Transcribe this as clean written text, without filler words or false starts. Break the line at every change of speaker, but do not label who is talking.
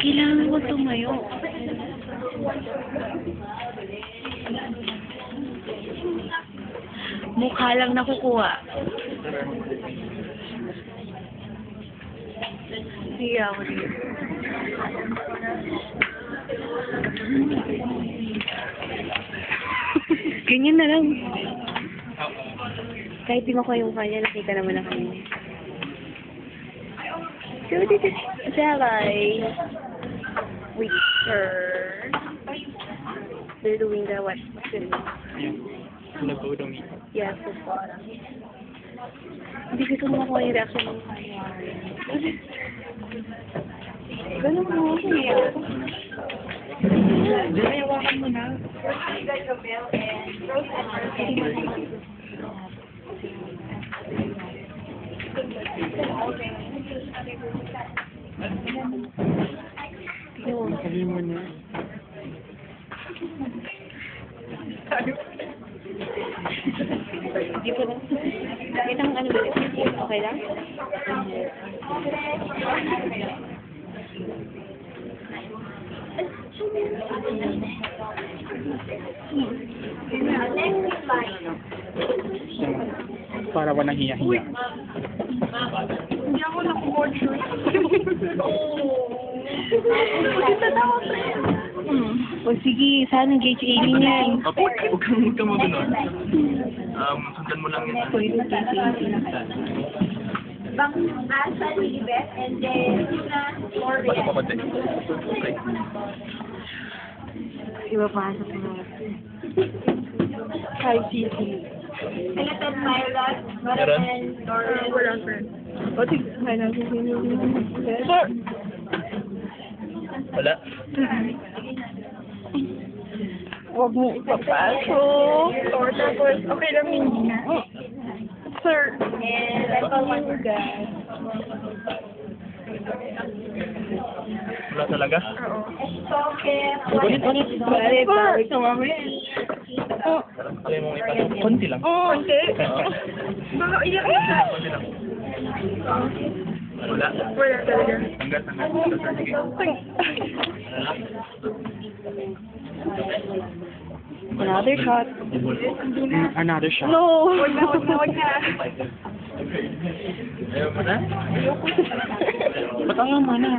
Kailangan ko tumayo. Mukha lang nakukuha. Sige ako dito. Ganyan na lang. Kahit di makuha yung kanya, nakita naman na kanya. So, this is Jelly. With her. They're doing the what? Yes. Hindi ko makuha yung reaction ng kanya. Ganun mo. Jelly, hawakan mo na.
Sabi mo na.
Hindi ko lang. Kita mo ano ba? Okay lang?
Para walang hiya-hiya.
Hindi ako naku-order. O sige, sana engage Aileen yan.
Huwag kang magano'n. Sundan mo lang yun.
Bang asa ni Beth and then Florian.
Pasok pa konti. Okay.
Iba pa sa mga. Hi, Cici.
Senator Myron,
Meron?
and Florian.
Wala friend. O sige, hi na. Sir!
Wala?
Huwag mo ipapasok. Or tapos, okay lang yun. Sir.
And I call one more guy.
Wala talaga?
Oo.
Ulit.
Bale, bawal ka mamaya.
Alay mong ipasok. Konti lang.
Konti? Baka iyak ka.
Konti lang. Wala?
Wala talaga.
Hanggat. Sige.
Another shot.
Another shot.
No! Huwag na.
Ayaw mo na?
Ba't ayaw mo na?